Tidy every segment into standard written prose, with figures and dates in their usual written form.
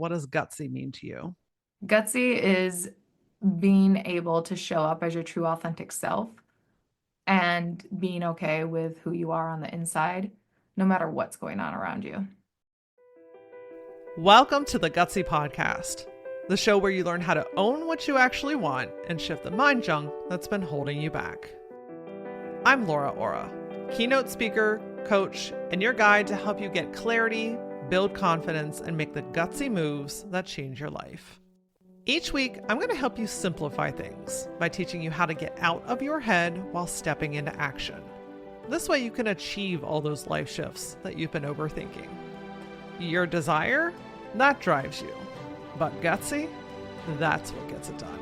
what does gutsy mean to you? Gutsy is being able to show up as your true authentic self and being okay with who you are on the inside, no matter what's going on around you. Welcome to the Gutsy Podcast, the show where you learn how to own what you actually want and shift the mind junk that's been holding you back. I'm LauraAura, keynote speaker, coach, and your guide to help you get clarity, build confidence, and make the gutsy moves that change your life. Each week, I'm going to help you simplify things by teaching you how to get out of your head while stepping into action. This way you can achieve all those life shifts that you've been overthinking. Your desire, that drives you. But gutsy, that's what gets it done.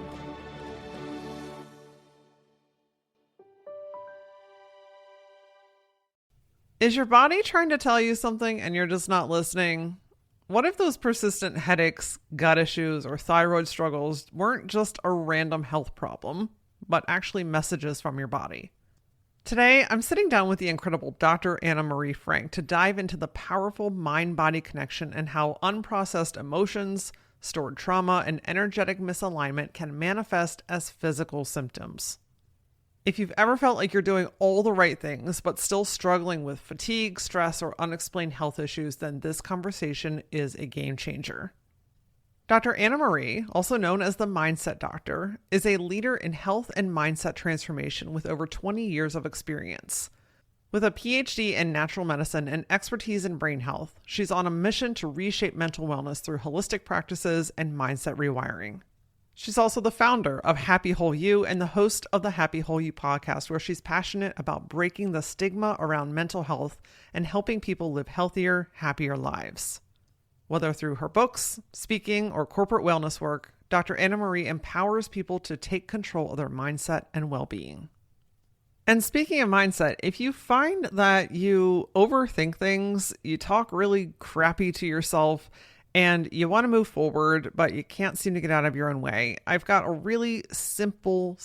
Is your body trying to tell you something and you're just not listening? What if those persistent headaches, gut issues, or thyroid struggles weren't just a random health problem, but actually messages from your body? Today, I'm sitting down with the incredible Dr. Anna Marie Frank to dive into the powerful mind-body connection and how unprocessed emotions, stored trauma, and energetic misalignment can manifest as physical symptoms. If you've ever felt like you're doing all the right things, but still struggling with fatigue, stress, or unexplained health issues, then this conversation is a game changer. Dr. Anna Marie, also known as the Mindset Doctor, is a leader in health and mindset transformation with over 20 years of experience. With a PhD in natural medicine and expertise in brain health, she's on a mission to reshape mental wellness through holistic practices and mindset rewiring. She's also the founder of Happy Whole You and the host of the Happy Whole You podcast, where she's passionate about breaking the stigma around mental health and helping people live healthier, happier lives. Whether through her books, speaking, or corporate wellness work, Dr. Anna Marie empowers people to take control of their mindset and well-being. And speaking of mindset, if you find that you overthink things, you talk really crappy to yourself, and you want to move forward, but you can't seem to get out of your own way, I've got a really simple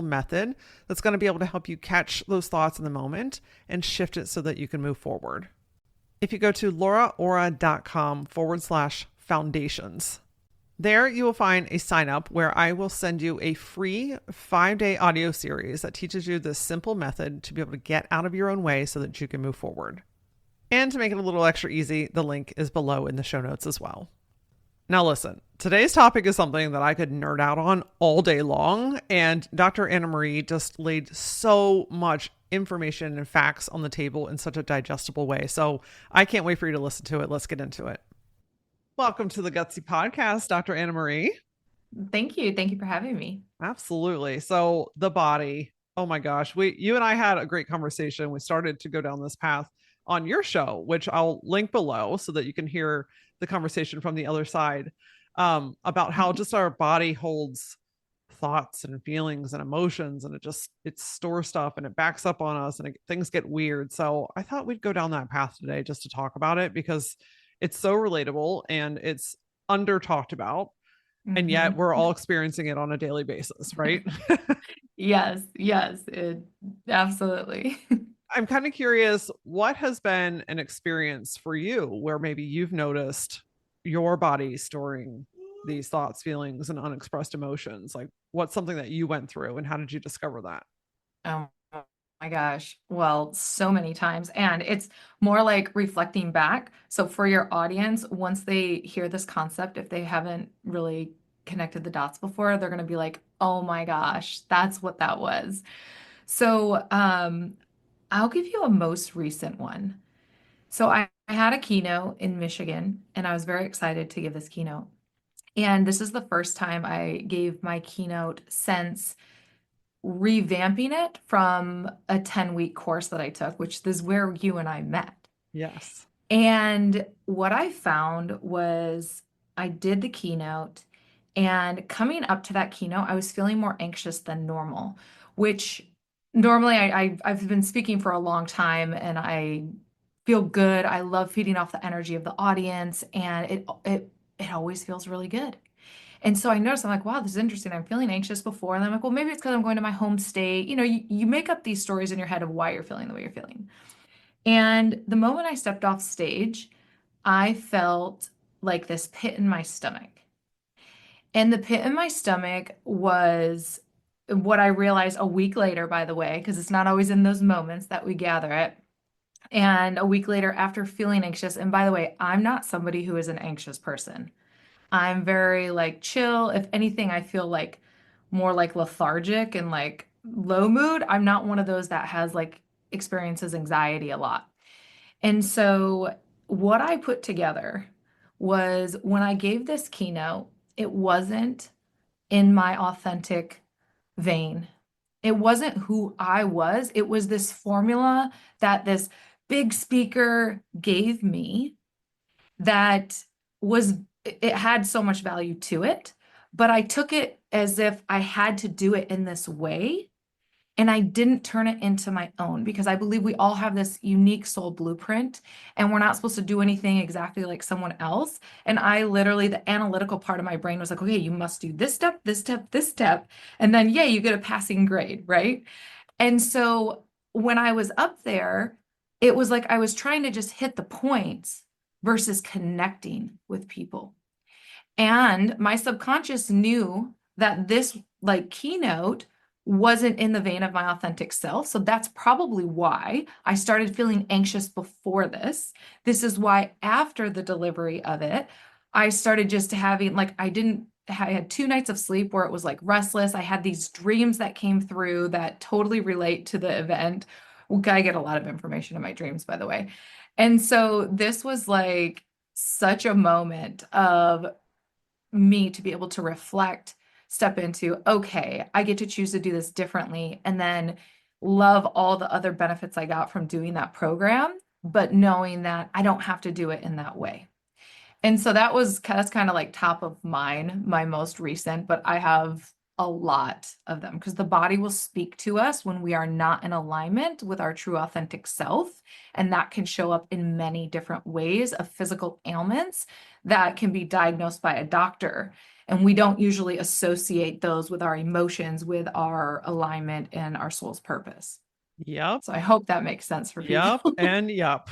method that's going to be able to help you catch those thoughts in the moment and shift it so that you can move forward. If you go to LauraAura.com/foundations, there you will find a sign up where I will send you a free 5-day audio series that teaches you this simple method to be able to get out of your own way so that you can move forward. And to make it a little extra easy, the link is below in the show notes as well. Now listen, today's topic is something that I could nerd out on all day long, and Dr. Anna Marie just laid so much information and facts on the table in such a digestible way. So I can't wait for you to listen to it. Let's get into it. Welcome to the Gutsy Podcast, Dr. Anna Marie. Thank you. Thank you for having me. Absolutely. So the body, oh my gosh, you and I had a great conversation. We started to go down this path on your show, which I'll link below so that you can hear the conversation from the other side, about how just our body holds thoughts and feelings and emotions, and it stores stuff and it backs up on us, and things get weird. So I thought we'd go down that path today just to talk about it, because it's so relatable and it's under talked about. And yet we're all experiencing it on a daily basis, right? Yes, absolutely. I'm kind of curious, what has been an experience for you where maybe you've noticed your body storing these thoughts, feelings, and unexpressed emotions? Like, what's something that you went through and how did you discover that? Oh my gosh. Well, so many times. And it's more like reflecting back. So for your audience, once they hear this concept, if they haven't really connected the dots before, they're going to be like, oh my gosh, that's what that was. So, I'll give you a most recent one. So I had a keynote in Michigan, and I was very excited to give this keynote. And this is the first time I gave my keynote since revamping it from a 10-week course that I took, which is where you and I met. Yes. And what I found was I did the keynote, and coming up to that keynote, I was feeling more anxious than normal, which normally I've been speaking for a long time and I feel good. I love feeding off the energy of the audience, and it always feels really good. And so I noticed, I'm like, wow, this is interesting. I'm feeling anxious before. And I'm like, well, maybe it's because I'm going to my home state. You make up these stories in your head of why you're feeling the way you're feeling. And the moment I stepped off stage, I felt like this pit in my stomach. And the pit in my stomach was what I realized a week later, by the way, because it's not always in those moments that we gather it. And a week later, after feeling anxious, and by the way, I'm not somebody who is an anxious person. I'm very like chill. If anything, I feel like more like lethargic and like low mood. I'm not one of those that has like experiences anxiety a lot. And so what I put together was when I gave this keynote, it wasn't in my authentic vein. It wasn't who I was. It was this formula that this big speaker gave me that was, it had so much value to it, but I took it as if I had to do it in this way. And I didn't turn it into my own because I believe we all have this unique soul blueprint and we're not supposed to do anything exactly like someone else. And I literally, the analytical part of my brain was like, okay, you must do this step, this step, this step. And then, yeah, you get a passing grade, right? And so when I was up there, it was like I was trying to just hit the points versus connecting with people. And my subconscious knew that this like keynote wasn't in the vein of my authentic self. So that's probably why I started feeling anxious before this. This is why after the delivery of it, I started just having like I had 2 nights of sleep where it was like restless. I had these dreams that came through that totally relate to the event. Well, I get a lot of information in my dreams, by the way. And so this was like such a moment of me to be able to reflect, step into, okay, I get to choose to do this differently, and then love all the other benefits I got from doing that program, but knowing that I don't have to do it in that way. And so that's kind of like top of mind, my most recent, but I have a lot of them because the body will speak to us when we are not in alignment with our true authentic self. And that can show up in many different ways of physical ailments that can be diagnosed by a doctor. And we don't usually associate those with our emotions, with our alignment and our soul's purpose. Yep. So I hope that makes sense for people. Yep. And yep.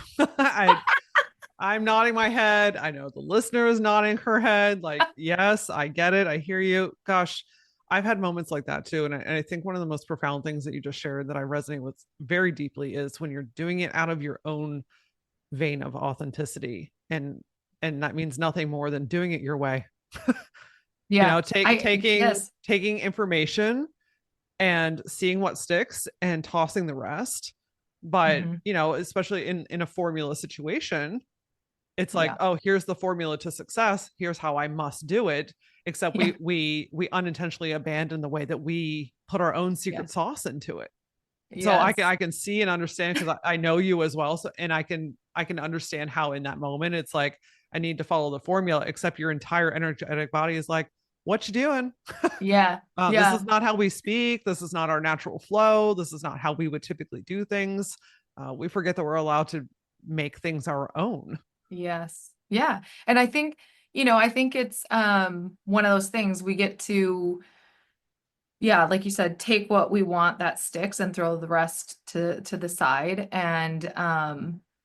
I'm nodding my head. I know the listener is nodding her head. Like, yes, I get it. I hear you. Gosh, I've had moments like that too. And I think one of the most profound things that you just shared that I resonate with very deeply is when you're doing it out of your own vein of authenticity. And that means nothing more than doing it your way. Yeah, Taking yes. taking information and seeing what sticks and tossing the rest. But, Mhm. especially in a formula situation, it's like, Yeah. oh, here's the formula to success. Here's how I must do it. Except Yeah. we unintentionally abandon the way that we put our own Yeah. secret sauce into it. So I can Yes. I can see and understand because I know you as well. So and I can understand how in that moment it's like I need to follow the formula, except your entire energetic body is like, what you doing? Yeah. This is Yeah. not how we speak. This is not our natural flow. This is not how we would typically do things. We forget that we're allowed to make things our own. Yes. Yeah. And I think it's one of those things we get to, yeah, like you said, take what we want that sticks and throw the rest to the side. And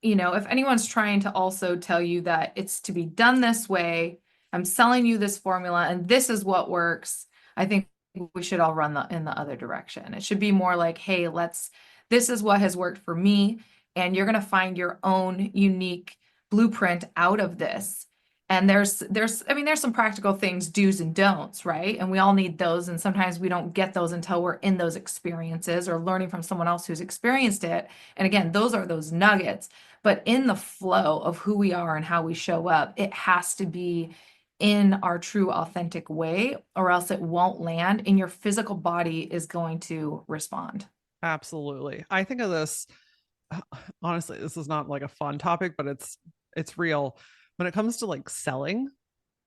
if anyone's trying to also tell you that it's to be done this way, I'm selling you this formula and this is what works, I think we should all run in the other direction. It should be more like, hey, this is what has worked for me, and you're gonna find your own unique blueprint out of this. And there's some practical things, do's and don'ts, right? And we all need those. And sometimes we don't get those until we're in those experiences or learning from someone else who's experienced it. And again, those are those nuggets. But in the flow of who we are and how we show up, it has to be in our true authentic way, or else it won't land and your physical body is going to respond. Absolutely. I think of this honestly, this is not like a fun topic, but it's real. When it comes to like selling,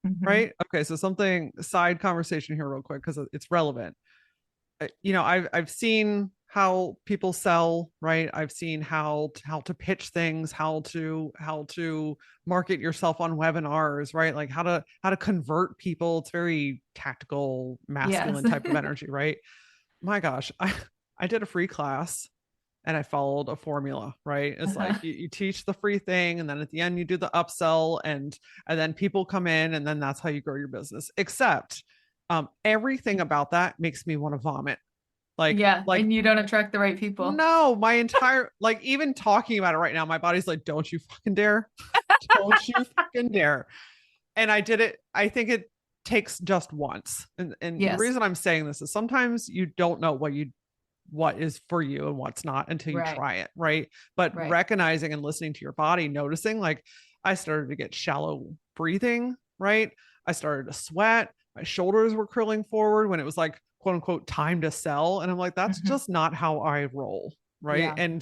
Mhm. right? Okay, so something side conversation here real quick because it's relevant. I've seen how people sell, right? I've seen how to pitch things, how to market yourself on webinars, right? Like how to convert people. It's very tactical, Yes. masculine type of energy, right? My gosh, I did a free class and I followed a formula, right? It's Uh-huh. like you teach the free thing, and then at the end you do the upsell, and then people come in, and then that's how you grow your business. Except everything about that makes me want to vomit. Yeah, Like and you don't attract the right people. no, my entire like even talking about it right now, my body's like, don't you fucking dare. Don't you fucking dare. And I did it. I think it takes just once. And the Yes, reason I'm saying this is sometimes you don't know what is for you and what's not until you right, try it, right? But right. recognizing and listening to your body, noticing like I started to get shallow breathing, right? I started to sweat, my shoulders were curling forward when it was like quote unquote time to sell, and I'm like that's Hmm. just not how I roll, right? Yeah,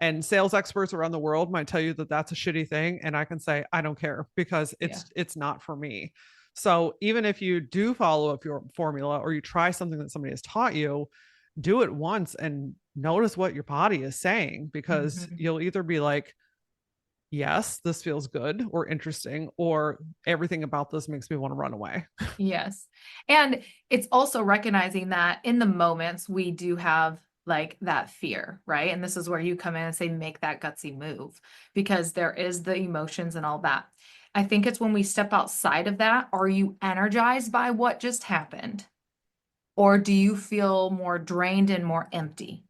And sales experts around the world might tell you that that's a shitty thing, and I can say I don't care because yeah, it's not for me. So even if you do follow up your formula or you try something that somebody has taught you, do it once and notice what your body is saying, because hmm, you'll either be like, yes, this feels good or interesting, or everything about this makes me want to run away. yes. And it's also recognizing that in the moments we do have like that fear, right? And this is where you come in and say, make that gutsy move because there is the emotions and all that. I think it's when we step outside of that, are you energized by what just happened? Or do you feel more drained and more empty?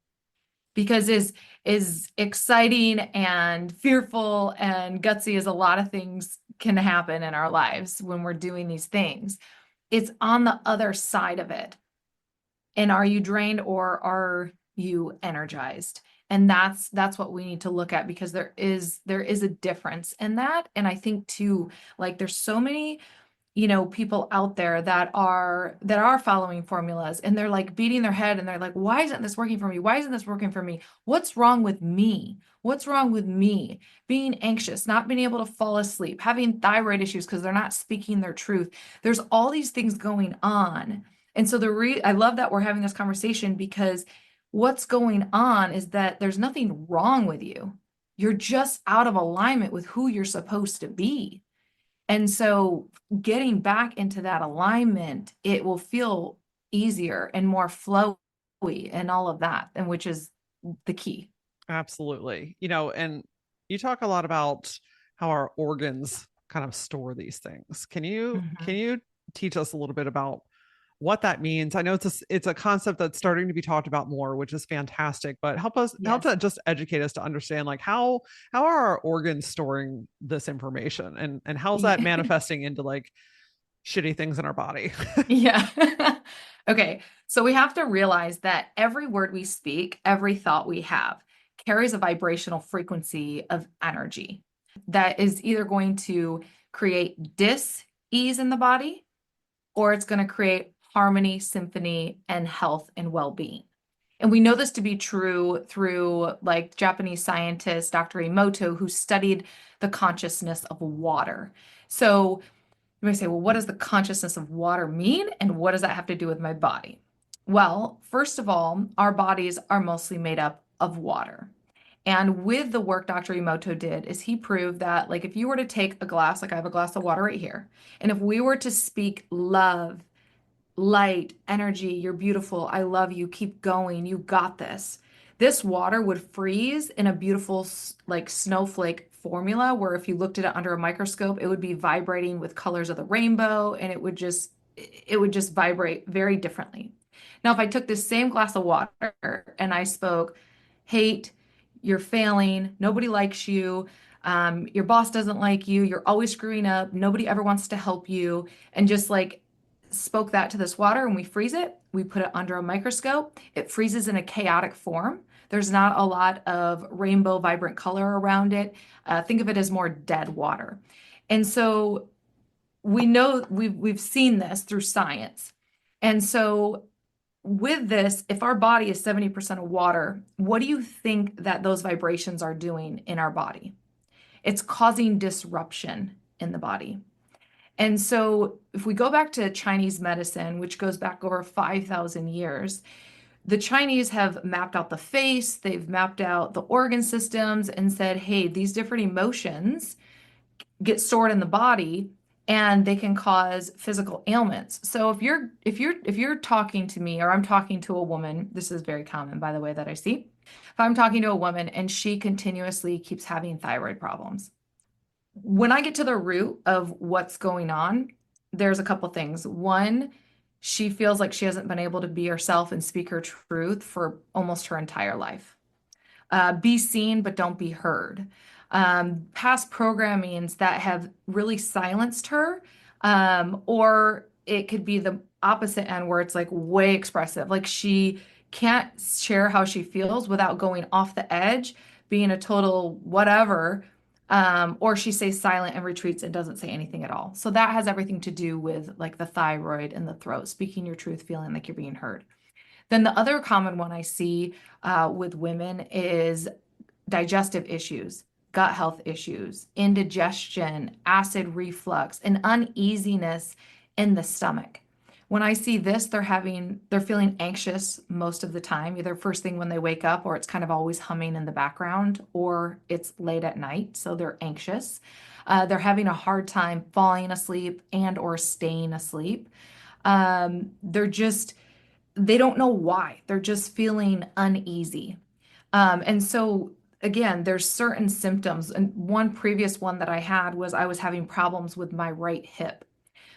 Because is exciting and fearful and gutsy as a lot of things can happen in our lives when we're doing these things. It's on the other side of it. And are you drained or are you energized? And that's what we need to look at because there is a difference in that. And I think too, like there's so many people out there that are following formulas and they're like beating their head and they're like, why isn't this working for me? Why isn't this working for me? What's wrong with me? What's wrong with me? Being anxious, not being able to fall asleep, having thyroid issues because they're not speaking their truth. There's all these things going on. And so I love that we're having this conversation because what's going on is that there's nothing wrong with you. You're just out of alignment with who you're supposed to be. And so getting back into that alignment, it will feel easier and more flowy and all of that, and which is the key. Absolutely. And you talk a lot about how our organs kind of store these things. Can Mhm. you teach us a little bit about what that means? I know it's a concept that's starting to be talked about more, which is fantastic, but help Yes. to just educate us to understand like how are our organs storing this information, and how's that Yeah. manifesting into like shitty things in our body? Yeah. Okay. So we have to realize that every word we speak, every thought we have carries a vibrational frequency of energy that is either going to create dis-ease in the body or it's going to create harmony, symphony, and health and well-being. And we know this to be true through like Japanese scientist Dr. Emoto, who studied the consciousness of water. So you may say, well, what does the consciousness of water mean? And what does that have to do with my body? Well, first of all, our bodies are mostly made up of water. And with the work Dr. Emoto did, is he proved that, like, if you were to take a glass, like I have a glass of water right here, and if we were to speak love, light, energy, you're beautiful, I love you, keep going, you got this water would freeze in a beautiful, like, snowflake formula where if you looked at it under a microscope, it would be vibrating with colors of the rainbow and it would just vibrate very differently. Now, if I took this same glass of water and I spoke hate, you're failing, nobody likes you, your boss doesn't like you, you're always screwing up, nobody ever wants to help you, and just like spoke that to this water and we freeze it, we put it under a microscope, it freezes in a chaotic form. There's not a lot of rainbow vibrant color around it. Think of it as more dead water. And so we know we've seen this through science. And so with this, if our body is 70% of water, what do you think that those vibrations are doing in our body? It's causing disruption in the body. And so if we go back to Chinese medicine, which goes back over 5,000 years, the Chinese have mapped out the face, they've mapped out the organ systems and said, hey, these different emotions get stored in the body and they can cause physical ailments. So if you're talking to me or I'm talking to a woman, this is very common by the way that I see. If I'm talking to a woman and she continuously keeps having thyroid problems, when I get to the root of what's going on, there's a couple things. One, she feels like she hasn't been able to be herself and speak her truth for almost her entire life. Be seen, but don't be heard. Past programmings that have really silenced her, or it could be the opposite end where it's like way expressive. Like she can't share how she feels without going off the edge, being a total whatever. Or she stays silent and retreats and doesn't say anything at all. So that has everything to do with like the thyroid and the throat, speaking your truth, feeling like you're being heard. Then the other common one I see with women is digestive issues, gut health issues, indigestion, acid reflux, and uneasiness in the stomach. When I see this, they're feeling anxious most of the time, either first thing when they wake up, or it's kind of always humming in the background, or it's late at night, so they're anxious. They're having a hard time falling asleep and or staying asleep. They're just they don't know why. They're just feeling uneasy. And so again, there's certain symptoms. And one previous one that I had was I was having problems with my right hip.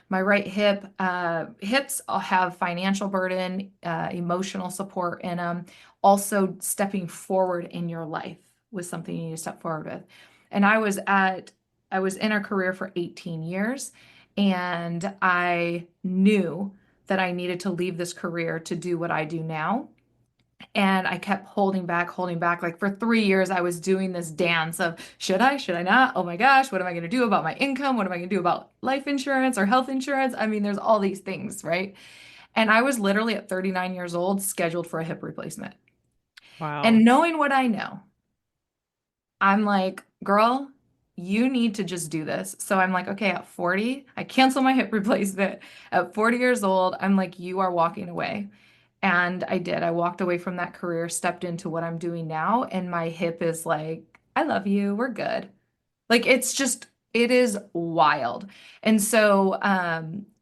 My right hip, hips have financial burden, emotional support in them. Also, stepping forward in your life was something you need to step forward with. And I was in a career for 18 years, and I knew that I needed to leave this career to do what I do now. And I kept holding back, holding back. Like for 3 years, I was doing this dance of should I not? Oh my gosh, what am I going to do about my income? What am I going to do about life insurance or health insurance? I mean, there's all these things, right? And I was literally at 39 years old, scheduled for a hip replacement. Wow. And knowing what I know, I'm like, girl, you need to just do this. So I'm like, okay, at 40, I cancel my hip replacement. At 40 years old, I'm like, you are walking away. And I did. I walked away from that career, stepped into what I'm doing now, and my hip is like, I love you. We're good. Like it's just it is wild. And so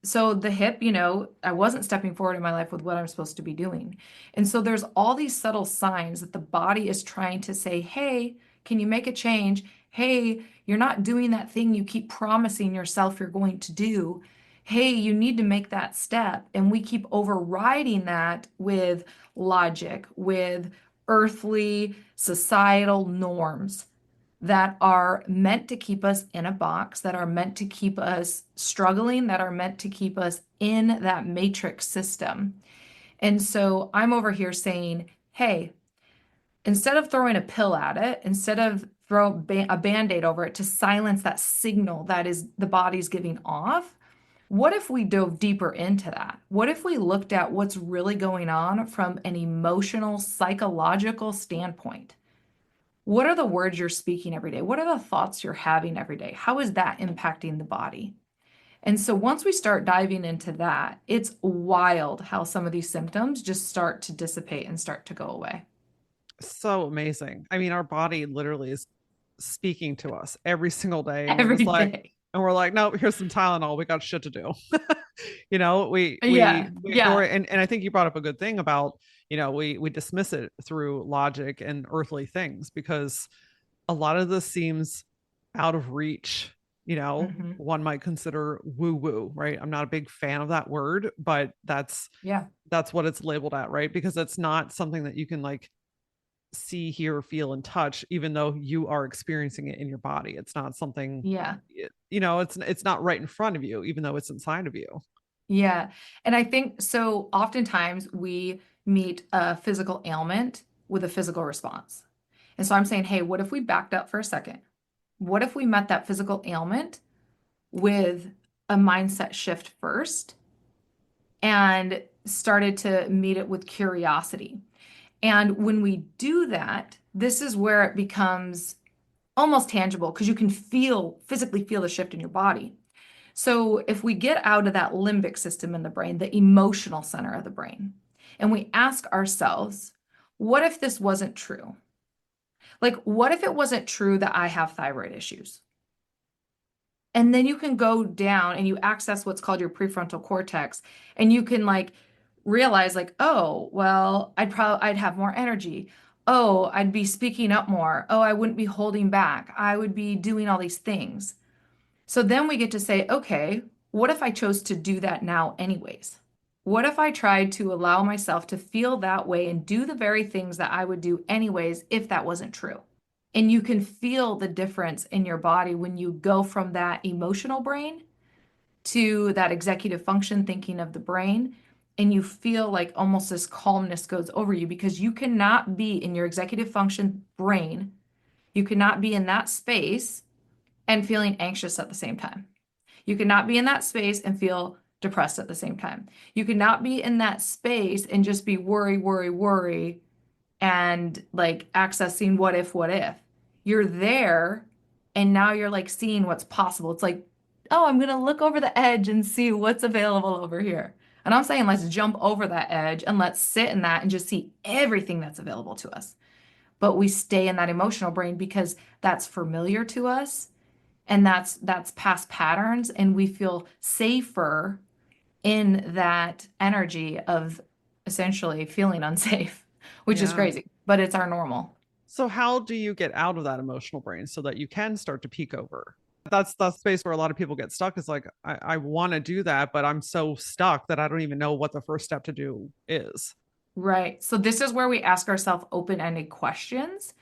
so the hip, I wasn't stepping forward in my life with what I'm supposed to be doing. And so there's all these subtle signs that the body is trying to say, "Hey, can you make a change? Hey, you're not doing that thing you keep promising yourself you're going to do. Hey, you need to make that step." And we keep overriding that with logic, with earthly societal norms that are meant to keep us in a box, that are meant to keep us struggling, that are meant to keep us in that matrix system. And so I'm over here saying, hey, instead of throwing a pill at it, instead of throw a band-aid over it to silence that signal that is the body's giving off, what if we dove deeper into that? What if we looked at what's really going on from an emotional, psychological standpoint? What are the words you're speaking every day? What are the thoughts you're having every day? How is that impacting the body? And so once we start diving into that, it's wild how some of these symptoms just start to dissipate and start to go away. So amazing. I mean, our body literally is speaking to us every single day, and Every day. we're like, no, here's some Tylenol. We got shit to do. Yeah, We ignore yeah, it. And I think you brought up a good thing about, we dismiss it through logic and earthly things because a lot of this seems out of reach. hmm One might consider woo woo, right? I'm not a big fan of that word, but yeah, that's what it's labeled at, right? Because it's not something that you can like see, hear, feel, and touch, even though you are experiencing it in your body. It's not something, yeah, it's not right in front of you, even though it's inside of you. yeah. And I think so oftentimes we meet a physical ailment with a physical response. And so I'm saying, hey, what if we backed up for a second? What if we met that physical ailment with a mindset shift first and started to meet it with curiosity? And when we do that, this is where it becomes almost tangible because you can physically feel the shift in your body. So if we get out of that limbic system in the brain, the emotional center of the brain, and we ask ourselves, what if this wasn't true? Like, what if it wasn't true that I have thyroid issues? And then you can go down and you access what's called your prefrontal cortex, and you can like realize like, oh, well, I'd have more energy. Oh, I'd be speaking up more. Oh, I wouldn't be holding back. I would be doing all these things. So then we get to say, okay, what if I chose to do that now, anyways? What if I tried to allow myself to feel that way and do the very things that I would do anyways if that wasn't true? And you can feel the difference in your body when you go from that emotional brain to that executive function thinking of the brain. And you feel like almost this calmness goes over you because you cannot be in your executive function brain. You cannot be in that space and feeling anxious at the same time. You cannot be in that space and feel depressed at the same time. You cannot be in that space and just be worry, worry, worry, and like accessing what if, what if. You're there and now you're like seeing what's possible. It's like, oh, I'm gonna look over the edge and see what's available over here. And I'm saying let's jump over that edge and let's sit in that and just see everything that's available to us. But we stay in that emotional brain because that's familiar to us and that's past patterns and we feel safer in that energy of essentially feeling unsafe, which is Yeah. crazy, but it's our normal. So how do you get out of that emotional brain so that you can start to peak over? That's the space where a lot of people get stuck. Is like, I want to do that, but I'm so stuck that I don't even know what the first step to do is. Right. So this is where we ask ourselves open-ended questions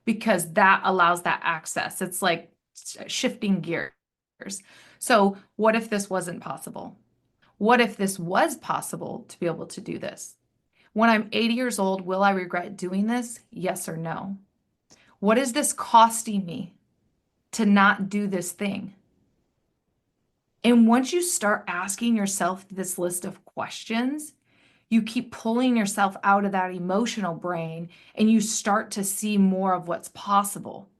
because that allows that access. It's like shifting gears. So what if this wasn't possible? What if this was possible to be able to do this? When I'm 80 years old, will I regret doing this? Yes or no? What is this costing me to not do this thing? And once you start asking yourself this list of questions, you keep pulling yourself out of that emotional brain and you start to see more of what's possible.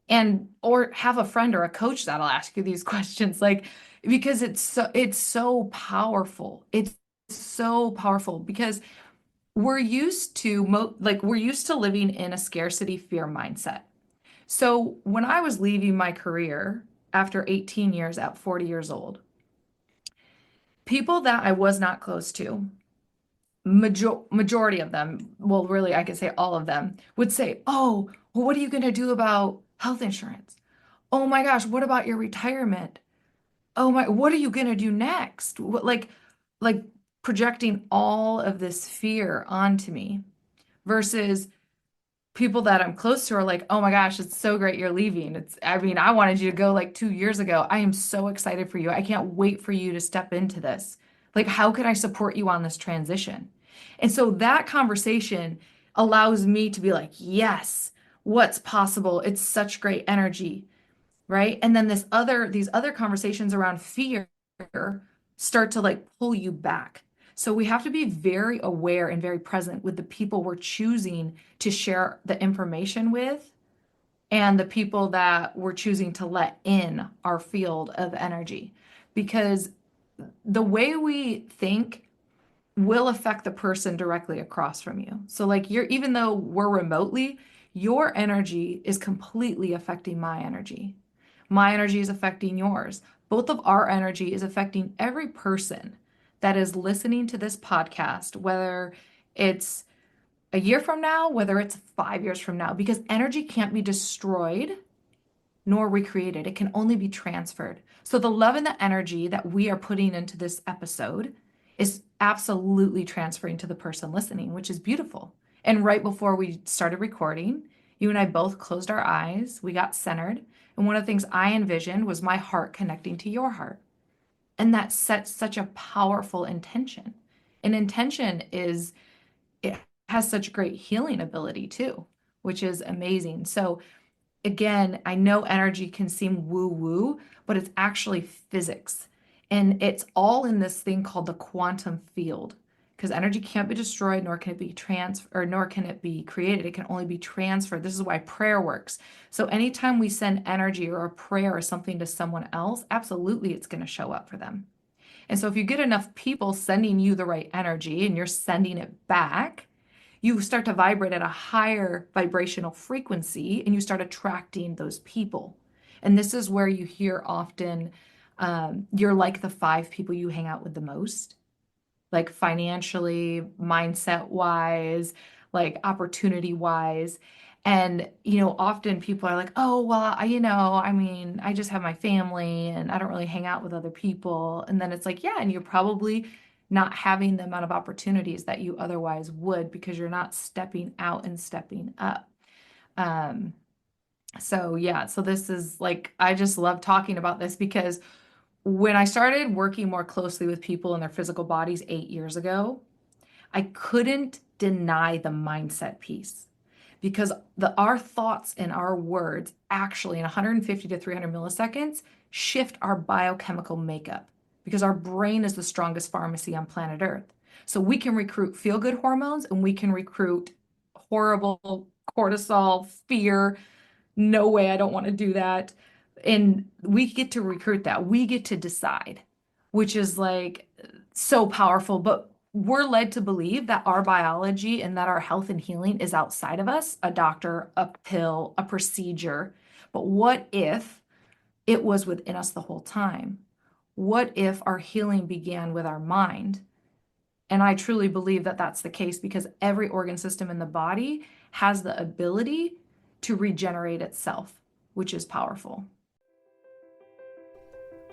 And or have a friend or a coach that'll ask you these questions like because it's so powerful. It's so powerful because we're used to living in a scarcity fear mindset. So when I was leaving my career after 18 years at 40 years old, people that I was not close to, majority of them, well, really, I could say all of them, would say, "Oh, well, what are you going to do about health insurance? Oh my gosh, what about your retirement? Oh my, what are you going to do next?" Like projecting all of this fear onto me versus people that I'm close to are like, "Oh my gosh, it's so great you're leaving. I mean, I wanted you to go like 2 years ago. I am so excited for you. I can't wait for you to step into this. Like, how can I support you on this transition?" And so that conversation allows me to be like, yes, what's possible? It's such great energy, right? And then these other conversations around fear start to like pull you back. So we have to be very aware and very present with the people we're choosing to share the information with and the people that we're choosing to let in our field of energy. Because the way we think will affect the person directly across from you. So like you're even though we're remotely, your energy is completely affecting my energy. My energy is affecting yours. Both of our energy is affecting every person that is listening to this podcast, whether it's a year from now, whether it's 5 years from now, because energy can't be destroyed nor recreated. It can only be transferred. So the love and the energy that we are putting into this episode is absolutely transferring to the person listening, which is beautiful. And right before we started recording, you and I both closed our eyes, we got centered, and one of the things I envisioned was my heart connecting to your heart. And that sets such a powerful intention. And intention is, it has such great healing ability too, which is amazing. So again, I know energy can seem woo woo, but it's actually physics. And it's all in this thing called the quantum field. Because energy can't be destroyed, nor can it be or nor can it be created. It can only be transferred. This is why prayer works. So anytime we send energy or a prayer or something to someone else, absolutely it's going to show up for them. And so if you get enough people sending you the right energy and you're sending it back, you start to vibrate at a higher vibrational frequency and you start attracting those people. And this is where you hear often you're like the 5 people you hang out with the most, like financially, mindset wise, like opportunity wise. And, often people are like, oh, well, I mean, I just have my family and I don't really hang out with other people. And then it's like, yeah, and you're probably not having the amount of opportunities that you otherwise would because you're not stepping out and stepping up. Um, so yeah, so this is like, I just love talking about this because when I started working more closely with people in their physical bodies 8 years ago, I couldn't deny the mindset piece because our thoughts and our words actually in 150 to 300 milliseconds shift our biochemical makeup because our brain is the strongest pharmacy on planet Earth. So we can recruit feel-good hormones and we can recruit horrible cortisol, fear, no way, I don't want to do that. And we get to recruit that. We get to decide, which is like so powerful. But we're led to believe that our biology and that our health and healing is outside of us, a doctor, a pill, a procedure. But what if it was within us the whole time? What if our healing began with our mind? And I truly believe that that's the case because every organ system in the body has the ability to regenerate itself, which is powerful.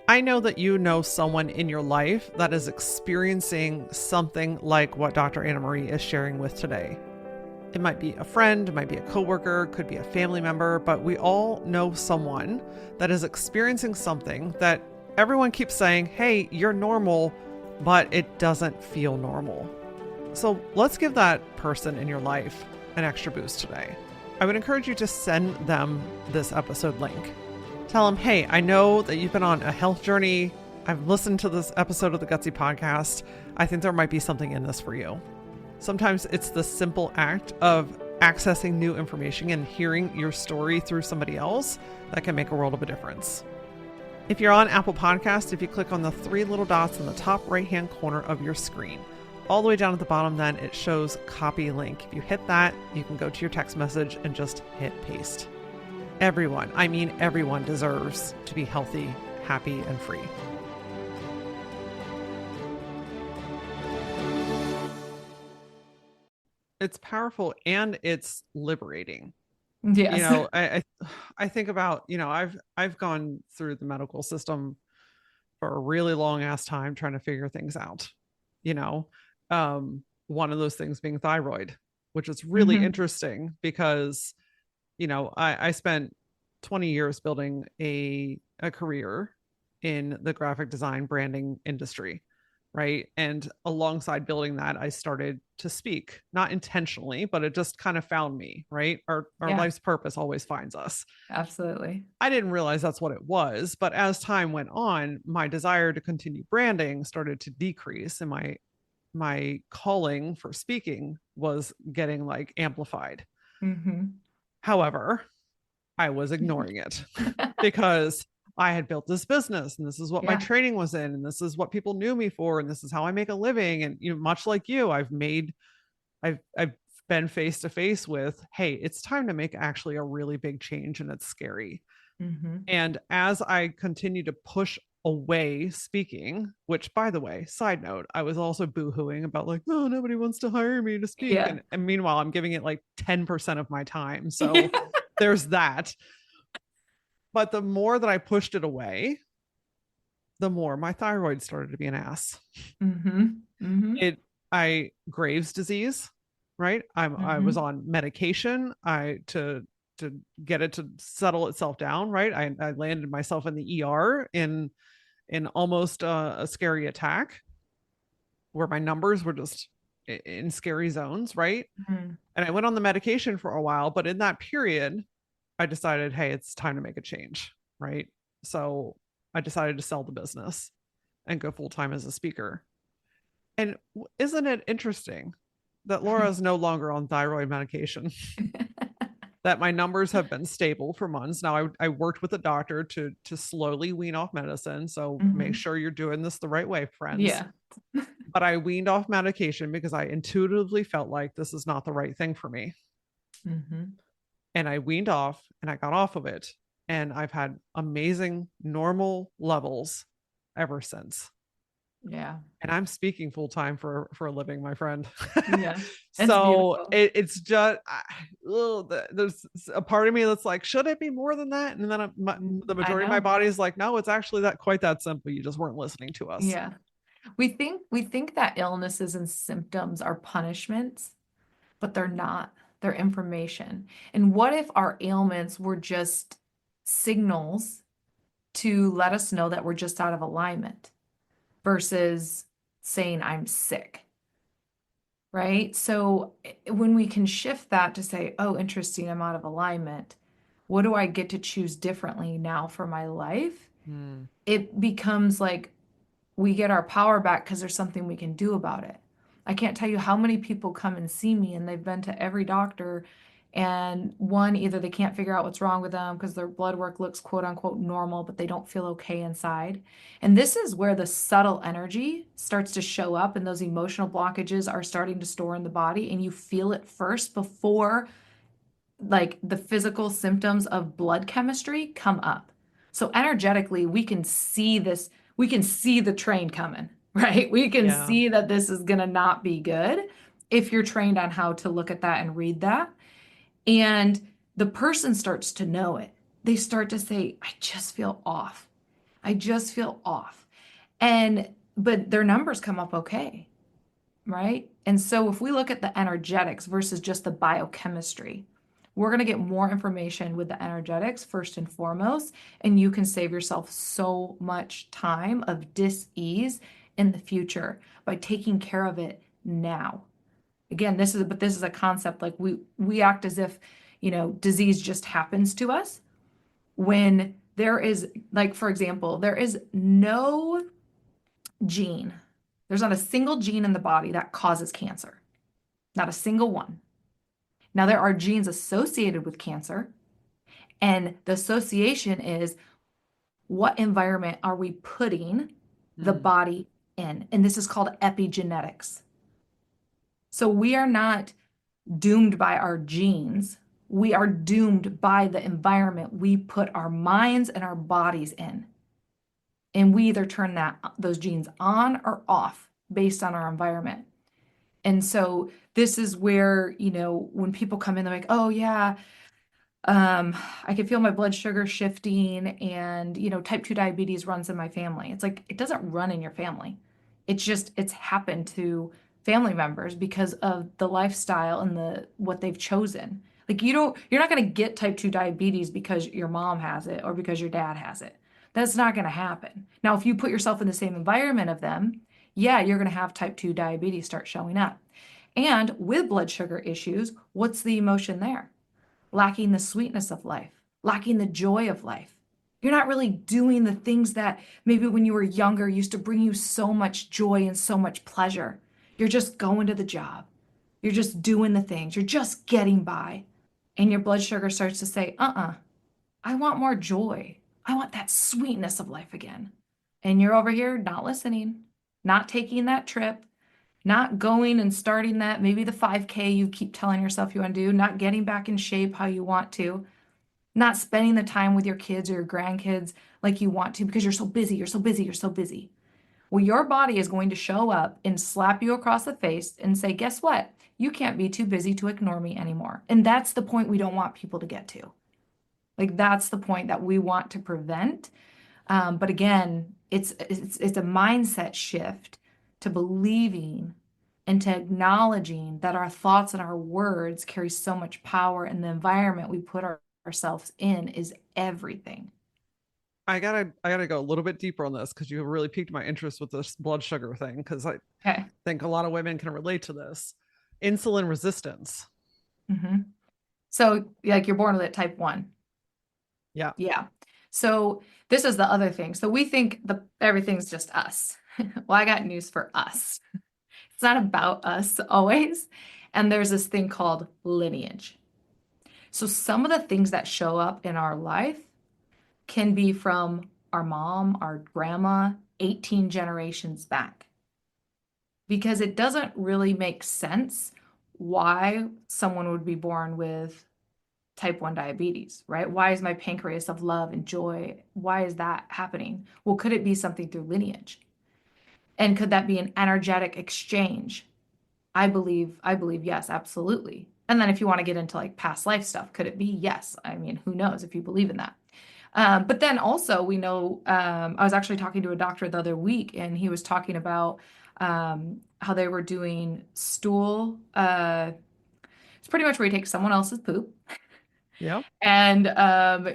I know that you know someone in your life that is experiencing something like what Dr. Anna Marie is sharing with today. It might be a friend, it might be a coworker, could be a family member, but we all know someone that is experiencing something that everyone keeps saying, hey, you're normal, but it doesn't feel normal. So let's give that person in your life an extra boost today. I would encourage you to send them this episode link. Tell them, hey, I know that you've been on a health journey. I've listened to this episode of the Gutsy Podcast. I think there might be something in this for you. Sometimes it's the simple act of accessing new information and hearing your story through somebody else that can make a world of a difference. If you're on Apple Podcast, if you click on the 3 little dots in the top right-hand corner of your screen, all the way down at the bottom, then it shows copy link. If you hit that, you can go to your text message and just hit paste. Everyone, I mean everyone, deserves to be healthy, happy, and free. It's powerful and it's liberating. Yes. I think about, I've gone through the medical system for a really long ass time trying to figure things out. You know, one of those things being thyroid, which is really interesting because, I spent 20 years building a career in the graphic design branding industry. Right. And alongside building that, I started to speak, not intentionally, but it just kind of found me. Right. Our life's purpose always finds us. Absolutely. I didn't realize that's what it was. But as time went on, my desire to continue branding started to decrease, and my calling for speaking was getting like amplified. However, I was ignoring it because I had built this business and this is what my training was in, and this is what people knew me for, and this is how I make a living. And much like you, I've been face to face with, hey, it's time to make actually a really big change, and it's scary. And as I continue to push away speaking, which, by the way, side note, I was also boohooing about like, oh, nobody wants to hire me to speak. And meanwhile, I'm giving it like 10% of my time. So there's that. But the more that I pushed it away, the more my thyroid started to be an ass. I Graves' disease, right? I was on medication to get it to settle itself down, right? I landed myself in the ER in almost a scary attack where my numbers were just in scary zones, right? And I went on the medication for a while, but in that period, I decided, hey, it's time to make a change, right? So I decided to sell the business and go full time as a speaker. And isn't it interesting that Laura is no longer on thyroid medication? That my numbers have been stable for months. Now I worked with a doctor to slowly wean off medicine. So make sure you're doing this the right way, friends. Yeah. But I weaned off medication because I intuitively felt like this is not the right thing for me. And I weaned off and I got off of it. And I've had amazing normal levels ever since. Yeah. And I'm speaking full time for a living, my friend. Yeah. It's So beautiful. it's just there's a part of me that's like, should it be more than that? And then the I majority of my know. body is like, no, it's actually that quite that simple. You just weren't listening to us. Yeah. We think that illnesses and symptoms are punishments, but they're not. They're information. And what if our ailments were just signals to let us know that we're just out of alignment versus saying I'm sick, right? So when we can shift that to say, oh, interesting, I'm out of alignment. What do I get to choose differently now for my life? Hmm. It becomes like we get our power back because there's something we can do about it. I can't tell you how many people come and see me and they've been to every doctor, and one, either they can't figure out what's wrong with them because their blood work looks quote unquote normal, but they don't feel okay inside. And this is where the subtle energy starts to show up and those emotional blockages are starting to store in the body, and you feel it first before like the physical symptoms of blood chemistry come up. So energetically, we can see this, we can see the train coming, right? We can Yeah. see that this is going to not be good if you're trained on how to look at that and read that. And the person starts to know it. They start to say, I just feel off. I just feel off. But their numbers come up okay, right? And so if we look at the energetics versus just the biochemistry, we're going to get more information with the energetics first and foremost, and you can save yourself so much time of dis-ease in the future by taking care of it now. Again, this is a concept like we act as if, disease just happens to us when there is, like, for example, there is no gene. There's not a single gene in the body that causes cancer. Not a single one. Now, there are genes associated with cancer, and the association is what environment are we putting the Hmm. body in? And this is called epigenetics. So we are not doomed by our genes. We are doomed by the environment we put our minds and our bodies in. And we either turn those genes on or off based on our environment. And so this is where, when people come in, they're like, oh yeah, I can feel my blood sugar shifting, and type 2 diabetes runs in my family. It's like it doesn't run in your family. It's happened to family members because of the lifestyle and the what they've chosen. Like you're not going to get type 2 diabetes because your mom has it or because your dad has it. That's not going to happen. Now, if you put yourself in the same environment of them, yeah, you're going to have type 2 diabetes start showing up. And with blood sugar issues, what's the emotion there? Lacking the sweetness of life, lacking the joy of life. You're not really doing the things that maybe when you were younger used to bring you so much joy and so much pleasure. You're just going to the job. You're just doing the things. You're just getting by. And your blood sugar starts to say, I want more joy. I want that sweetness of life again. And you're over here not listening, not taking that trip, not going and starting that, maybe the 5K you keep telling yourself you want to do, not getting back in shape how you want to, not spending the time with your kids or your grandkids like you want to because you're so busy, you're so busy, you're so busy. Well, your body is going to show up and slap you across the face and say, guess what? You can't be too busy to ignore me anymore. And that's the point we don't want people to get to. Like that's the point that we want to prevent. But again, it's a mindset shift to believing and to acknowledging that our thoughts and our words carry so much power, and the environment we put ourselves in is everything. I gotta go a little bit deeper on this because you really piqued my interest with this blood sugar thing, because I Okay. think a lot of women can relate to this. Insulin resistance. hmm So, like, you're born with it, type 1. Yeah. Yeah. So, this is the other thing. So, we think everything's just us. Well, I got news for us. It's not about us always. And there's this thing called lineage. So some of the things that show up in our life can be from our mom, our grandma, 18 generations back. Because it doesn't really make sense why someone would be born with type 1 diabetes, right? Why is my pancreas of love and joy? Why is that happening? Well, could it be something through lineage? And could that be an energetic exchange? I believe yes, absolutely. And then if you want to get into like past life stuff, could it be? Yes. I mean, who knows if you believe in that. But then also we know, I was actually talking to a doctor the other week, and he was talking about how they were doing stool. It's pretty much where you take someone else's poop Yep. and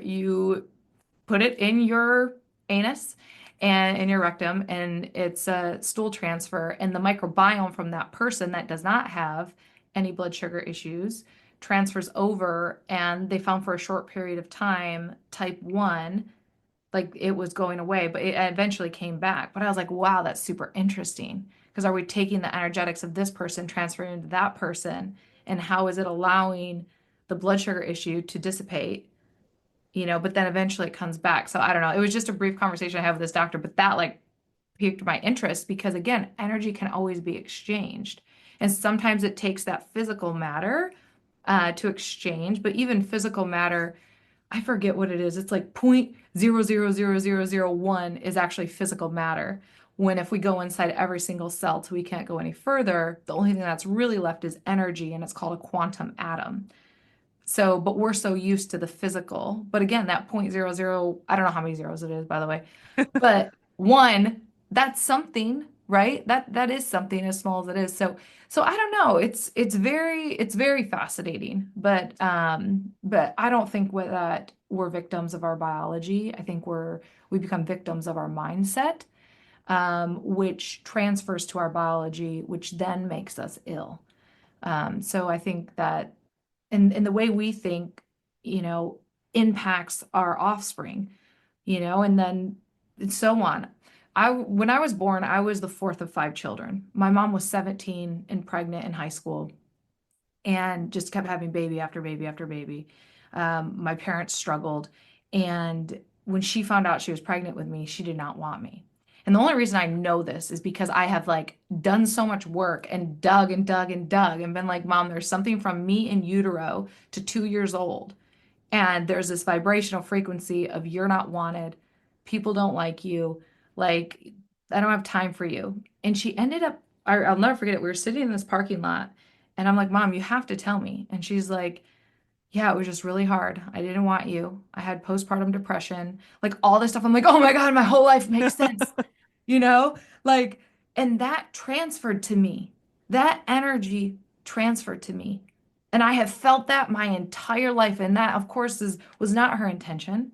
you put it in your anus and in your rectum, and it's a stool transfer. And the microbiome from that person that does not have any blood sugar issues transfers over. And they found for a short period of time, type 1, like it was going away, but it eventually came back. But I was like, wow, that's super interesting. Because are we taking the energetics of this person, transferring into that person, and how is it allowing the blood sugar issue to dissipate? But then eventually it comes back. So I don't know. It was just a brief conversation I had with this doctor, but that like piqued my interest because again, energy can always be exchanged. And sometimes it takes that physical matter to exchange, but even physical matter, I forget what it is. It's like 0.000001 is actually physical matter. When if we go inside every single cell till we can't go any further, the only thing that's really left is energy, and it's called a quantum atom. So, but we're so used to the physical. But again, that point zero zero, I don't know how many zeros it is, by the way, but one, that's something, right? That is something as small as it is. So I don't know. It's very fascinating, but I don't think that we're victims of our biology. I think we become victims of our mindset, which transfers to our biology, which then makes us ill. So I think that and the way we think, you know, impacts our offspring, and then and so on. When I was born, I was the fourth of five children. My mom was 17 and pregnant in high school and just kept having baby after baby after baby. My parents struggled. And when she found out she was pregnant with me, she did not want me. And the only reason I know this is because I have like done so much work and dug and dug and dug and been like, Mom, there's something from me in utero to 2 years old. And there's this vibrational frequency of you're not wanted. People don't like you. Like, I don't have time for you. And she ended up, I'll never forget it. We were sitting in this parking lot and I'm like, Mom, you have to tell me. And she's like, yeah, it was just really hard. I didn't want you. I had postpartum depression, like all this stuff. I'm like, oh my God, my whole life makes sense, you know? Like, and that transferred to me. That energy transferred to me. And I have felt that my entire life. And that, of course, was not her intention,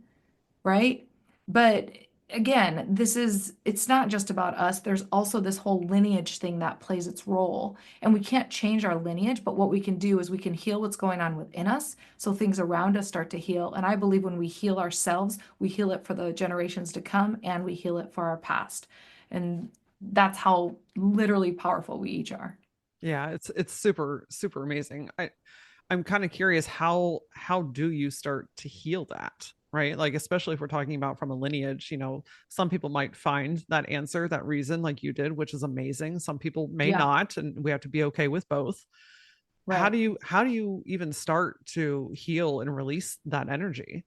right? But again, it's not just about us. There's also this whole lineage thing that plays its role. And we can't change our lineage, but what we can do is we can heal what's going on within us so things around us start to heal. And I believe when we heal ourselves, we heal it for the generations to come and we heal it for our past. And that's how literally powerful we each are. Yeah, it's super super amazing. I'm kind of curious how do you start to heal that, right? Like especially if we're talking about from a lineage, some people might find that answer, that reason like you did, which is amazing. Some people may Yeah, not, and we have to be okay with both. How do right. you even start to heal and release that energy?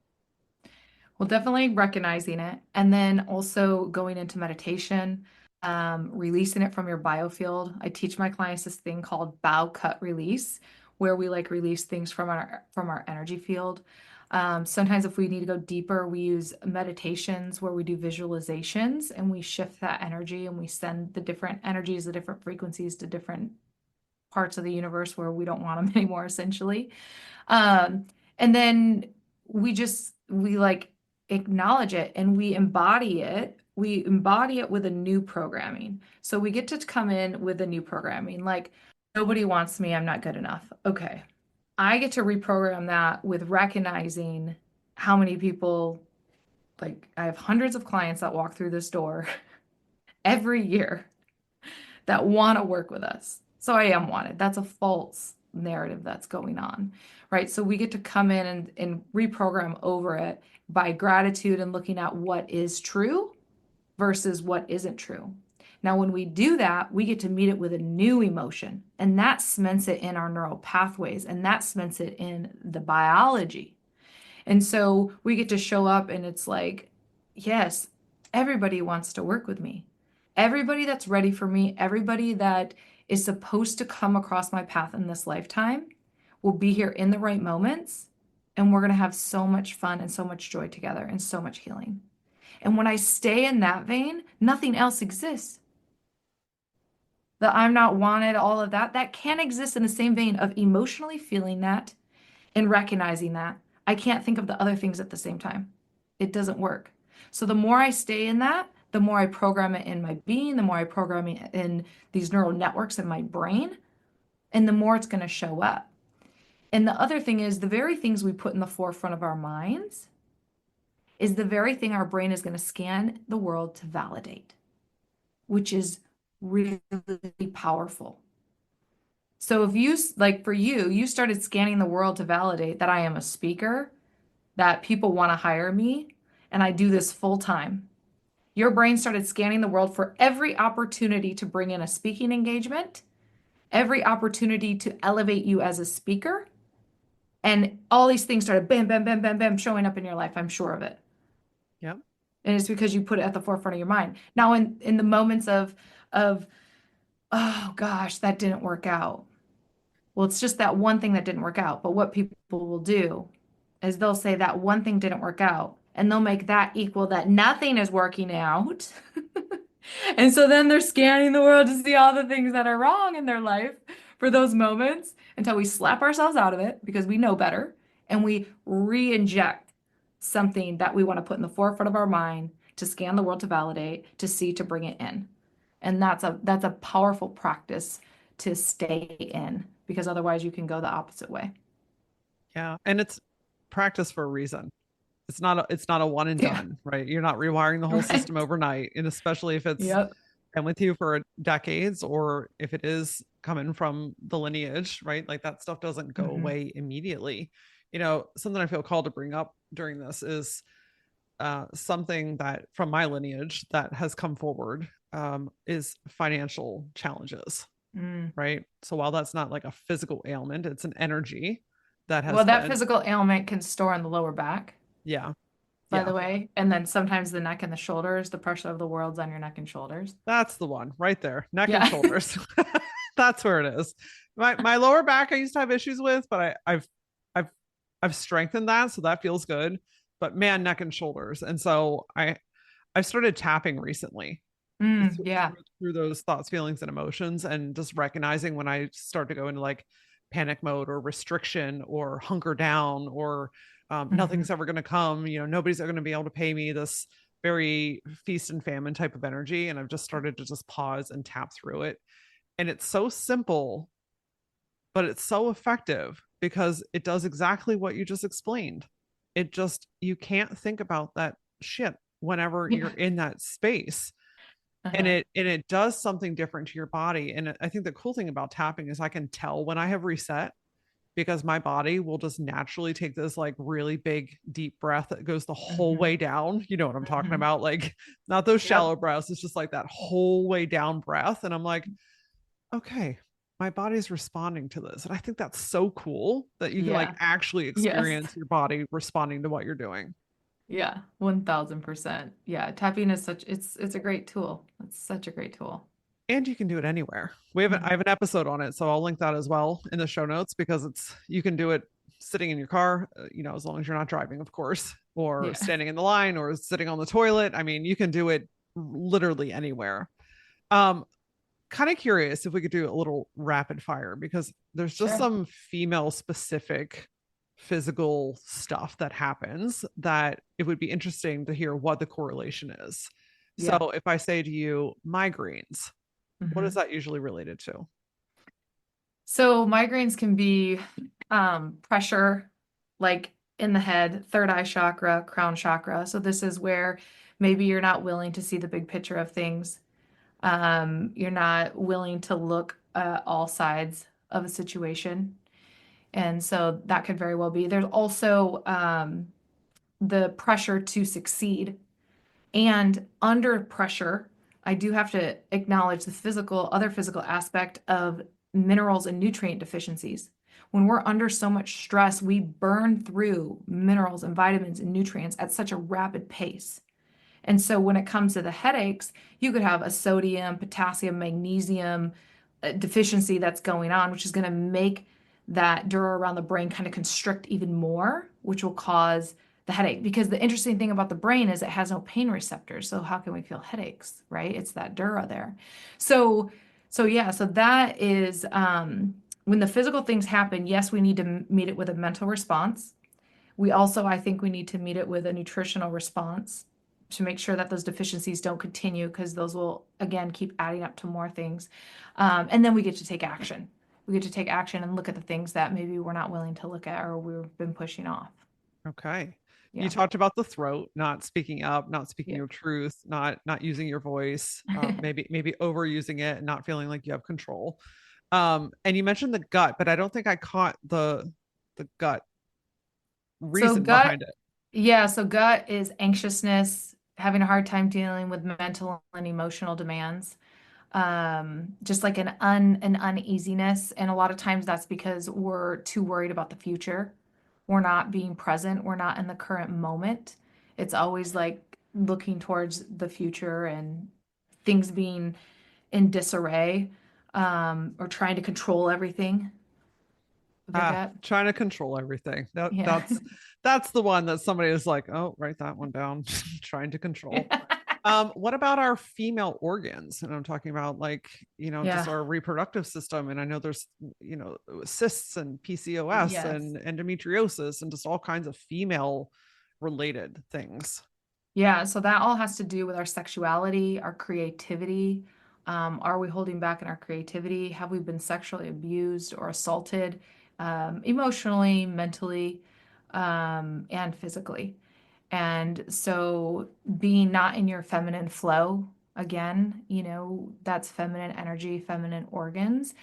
Well, definitely recognizing it and then also going into meditation, releasing it from your biofield. I teach my clients this thing called bow cut release, where we like release things from our energy field. Sometimes if we need to go deeper, we use meditations where we do visualizations and we shift that energy and we send the different energies, the different frequencies to different parts of the universe where we don't want them anymore, essentially. Um, and then we like acknowledge it and we embody it. We embody it with a new programming. So we get to come in with a new programming, like nobody wants me, I'm not good enough. Okay. I get to reprogram that with recognizing how many people, like I have hundreds of clients that walk through this door every year that want to work with us. So I am wanted. That's a false narrative that's going on, right? So we get to come in and reprogram over it by gratitude and looking at what is true versus what isn't true. Now, when we do that, we get to meet it with a new emotion, and that cements it in our neural pathways, and that cements it in the biology. And so we get to show up, and it's like, yes, everybody wants to work with me. Everybody that's ready for me, everybody that is supposed to come across my path in this lifetime will be here in the right moments. And we're going to have so much fun and so much joy together and so much healing. And when I stay in that vein, nothing else exists. The I'm not wanted, all of that, that can exist in the same vein of emotionally feeling that and recognizing that. I can't think of the other things at the same time. It doesn't work. So the more I stay in that, the more I program it in my being, the more I program it in these neural networks in my brain, and the more it's going to show up. And the other thing is the very things we put in the forefront of our minds is the very thing our brain is going to scan the world to validate, which is really powerful. So if you, like for you, you started scanning the world to validate that I am a speaker, that people want to hire me, and I do this full time. Your brain started scanning the world for every opportunity to bring in a speaking engagement, every opportunity to elevate you as a speaker, and all these things started bam, bam, bam, bam, bam showing up in your life. I'm sure of it. Yep. And it's because you put it at the forefront of your mind. Now, in the moments of oh gosh, that didn't work out. Well, it's just that one thing that didn't work out. But what people will do is they'll say that one thing didn't work out, and they'll make that equal that nothing is working out. And so then they're scanning the world to see all the things that are wrong in their life for those moments until we slap ourselves out of it because we know better and we re-inject something that we want to put in the forefront of our mind to scan the world to validate, to see, to bring it in. And that's a powerful practice to stay in because otherwise you can go the opposite way. Yeah. And it's practice for a reason. It's not a one and Yeah. done, right? You're not rewiring the whole Right. system overnight. And especially if it's Yep. been with you for decades or if it is coming from the lineage, right? Like that stuff doesn't go Hmm. away immediately. Something I feel called to bring up during this is something that from my lineage that has come forward is financial challenges, Mm. right? So while that's not like a physical ailment, it's an energy that Well, has that been, physical ailment can store in the lower back, yeah, by yeah, the way. And then sometimes the neck and the shoulders, the pressure of the world's on your neck and shoulders. that's the one right there, neck and Yeah. shoulders. That's where it is. My lower back I used to have issues with, but I've I've strengthened that, so that feels good. But man, neck and shoulders, and so I've started tapping recently Mm, through, yeah. through those thoughts, feelings, and emotions, and just recognizing when I start to go into like panic mode or restriction or hunker down or Hmm. nothing's ever going to come. Nobody's going to be able to pay me. This very feast and famine type of energy, and I've just started to just pause and tap through it. And it's so simple, but it's so effective because it does exactly what you just explained. You can't think about that shit whenever you're Yeah. in that space, and Uh-huh. it does something different to your body. And I think the cool thing about tapping is I can tell when I have reset because my body will just naturally take this like really big deep breath that goes the whole Hmm. way down. You know what I'm talking Hmm. about? Like not those Yep. shallow breaths, it's just like that whole way down breath, and I'm like, okay, my body's responding to this. And I think that's so cool that you can like Yeah. actually Yes. experience your body responding to what you're doing. Yeah. 1000%. Yeah. Tapping is it's a great tool. It's such a great tool. And you can do it anywhere. I Hmm. have an episode on it, so I'll link that as well in the show notes because you can do it sitting in your car, as long as you're not driving, of course, or Yeah. standing in the line or sitting on the toilet. I mean, you can do it literally anywhere. Um, Kind of curious if we could do a little rapid fire because there's just Sure. some female specific physical stuff that happens that it would be interesting to hear what the correlation is. So Yeah. if I say to you migraines, what is Hmm. that usually related to? So migraines can be pressure, like in the head, third eye chakra, crown chakra. So this is where maybe you're not willing to see the big picture of things. You're not willing to look at all sides of a situation. And so that could very well be. There's also the pressure to succeed. And under pressure, I do have to acknowledge the other physical aspect of minerals and nutrient deficiencies. When we're under so much stress, we burn through minerals and vitamins and nutrients at such a rapid pace. And so when it comes to the headaches, you could have a sodium, potassium, magnesium deficiency that's going on, which is going to make that dura around the brain kind of constrict even more, which will cause the headache. Because the interesting thing about the brain is it has no pain receptors. So how can we feel headaches, right? It's that dura there. So, so that is when the physical things happen, yes, we need to meet it with a mental response. We also, I think we need to meet it with a nutritional response to make sure that those deficiencies don't continue because those will, again, keep adding up to more things. And then we get to take action. We get to take action and look at the things that maybe we're not willing to look at or we've been pushing off. Okay. You Yeah. talked about the throat, not speaking up, not speaking Yeah. your truth, not using your voice, maybe overusing it and not feeling like you have control. And you mentioned the gut, but I don't think I caught the gut So reason gut, behind it. yeah, so gut is anxiousness, having a hard time dealing with mental and emotional demands. Just like an uneasiness. And a lot of times that's because we're too worried about the future. We're not being present. We're not in the current moment. It's always like looking towards the future and things being in disarray, or trying to control everything. The gut. Trying to control everything. That Yeah. that's the one that somebody is like, oh, write that one down. Trying to control. What about our female organs? And I'm talking about like, just Yeah. our reproductive system. And I know there's, cysts and PCOS Yes. and endometriosis and just all kinds of female related things. Yeah, so that all has to do with our sexuality, our creativity. Are we holding back in our creativity? Have we been sexually abused or assaulted, emotionally, mentally, and physically? And so being not in your feminine flow, again, that's feminine energy, feminine organs.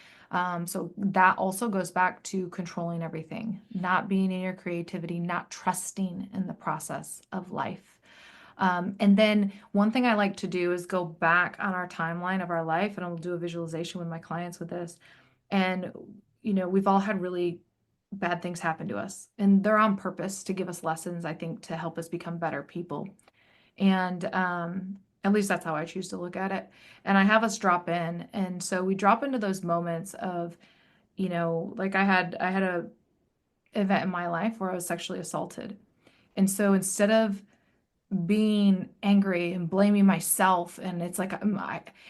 So that also goes back to controlling everything, not being in your creativity, not trusting in the process of life. And then one thing I like to do is go back on our timeline of our life, and I'll do a visualization with my clients with this. And, we've all had really bad things happen to us, and they're on purpose to give us lessons, I think, to help us become better people. And at least that's how I choose to look at it. And I have us drop in. And so we drop into those moments of, like I had a event in my life where I was sexually assaulted. And so instead of being angry and blaming myself. And it's like,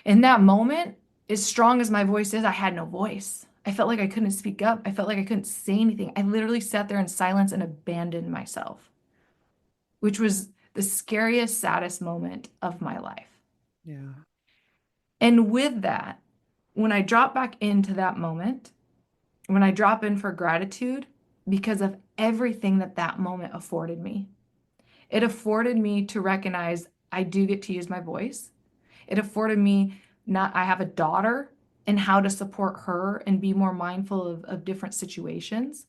in that moment, as strong as my voice is, I had no voice. I felt like I couldn't speak up. I felt like I couldn't say anything. I literally sat there in silence and abandoned myself, which was the scariest, saddest moment of my life. Yeah. And with that, when I drop back into that moment, when I drop in for gratitude because of everything that that moment afforded me, it afforded me to recognize I do get to use my voice. It afforded me not, I have a daughter and how to support her and be more mindful of different situations.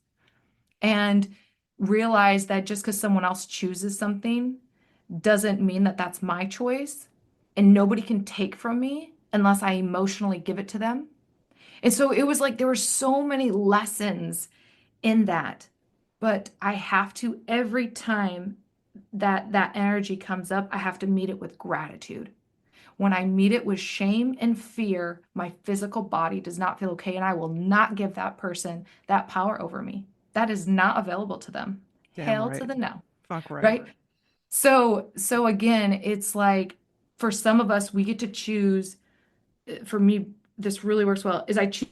And realize that just because someone else chooses something doesn't mean that that's my choice. And nobody can take from me unless I emotionally give it to them. And so it was like there were so many lessons in that. But I have to, every time that energy comes up, I have to meet it with gratitude. When I meet it with shame and fear, my physical body does not feel okay, and I will not give that person that power over me. That is not available to them. Damn Hell to right. the no, Fuck right. right? So again, it's like for some of us, we get to choose. For me, this really works well, is I choose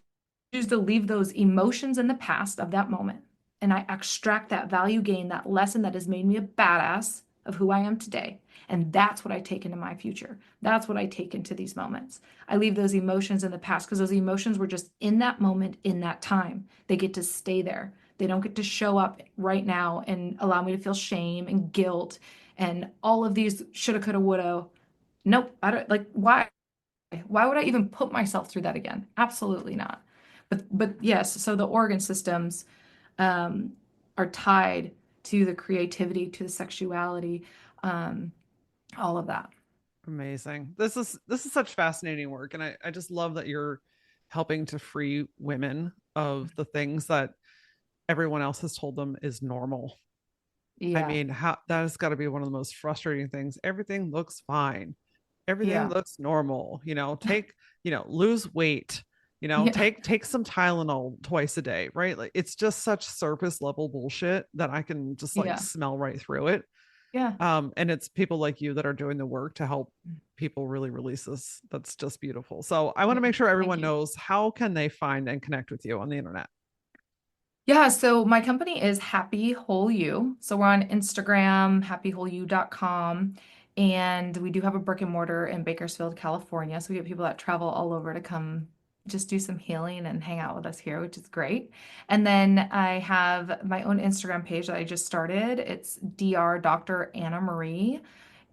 to leave those emotions in the past of that moment. And I extract that value gain, that lesson that has made me a badass of who I am today. And that's what I take into my future. That's what I take into these moments. I leave those emotions in the past because those emotions were just in that moment, in that time. They get to stay there. They don't get to show up right now and allow me to feel shame and guilt and all of these shoulda, coulda, woulda. Nope. I don't like why? Why would I even put myself through that again? Absolutely not. But yes, so the organ systems um, are tied to the creativity, to the sexuality, um, all of that. Amazing. This is such fascinating work. And I just love that you're helping to free women of the things that everyone else has told them is normal. I Yeah. mean, how that has got to be one of the most frustrating things. Everything looks fine. Everything Yeah. looks normal. Lose weight. Yeah. Take some Tylenol twice a day, right? Like it's just such surface level bullshit that I can just like Yeah. smell right through it. Yeah. And it's people like you that are doing the work to help people really release this. That's just beautiful. So I want Yeah. to make sure Thank everyone you. knows, how can they find and connect with you on the internet? Yeah, so my company is Happy Whole You. So we're on Instagram, happywholeyou.com. And we do have a brick and mortar in Bakersfield, California. So we get people that travel all over to come just do some healing and hang out with us here, which is great. And then I have my own Instagram page that I just started. It's Dr. Dr. Anna Marie.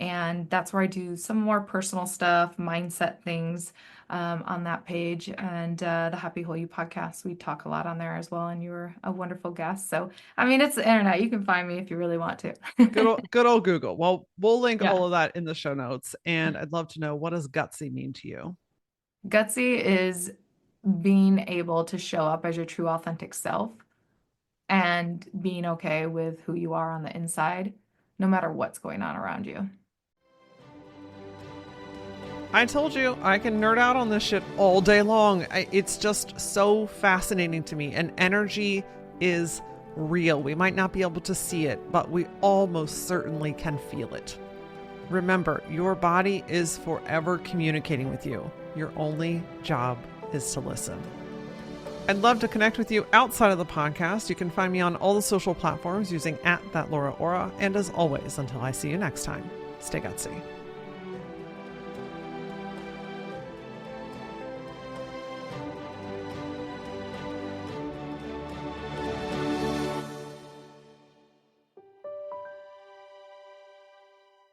And that's where I do some more personal stuff, mindset things on that page. And the Happy Whole You podcast, we talk a lot on there as well. And you were a wonderful guest. So, I mean, it's the internet. You can find me if you really want to. Good old Google. Well, we'll link Yeah. all of that in the show notes. And I'd love to know, what does gutsy mean to you? Gutsy is being able to show up as your true, authentic self and being okay with who you are on the inside, no matter what's going on around you. I told you I can nerd out on this shit all day long. It's just so fascinating to me. And energy is real. We might not be able to see it, but we almost certainly can feel it. Remember, your body is forever communicating with you. Your only job is to listen. I'd love to connect with you outside of the podcast. You can find me on all the social platforms using @thatLauraAura. And as always, until I see you next time, stay gutsy.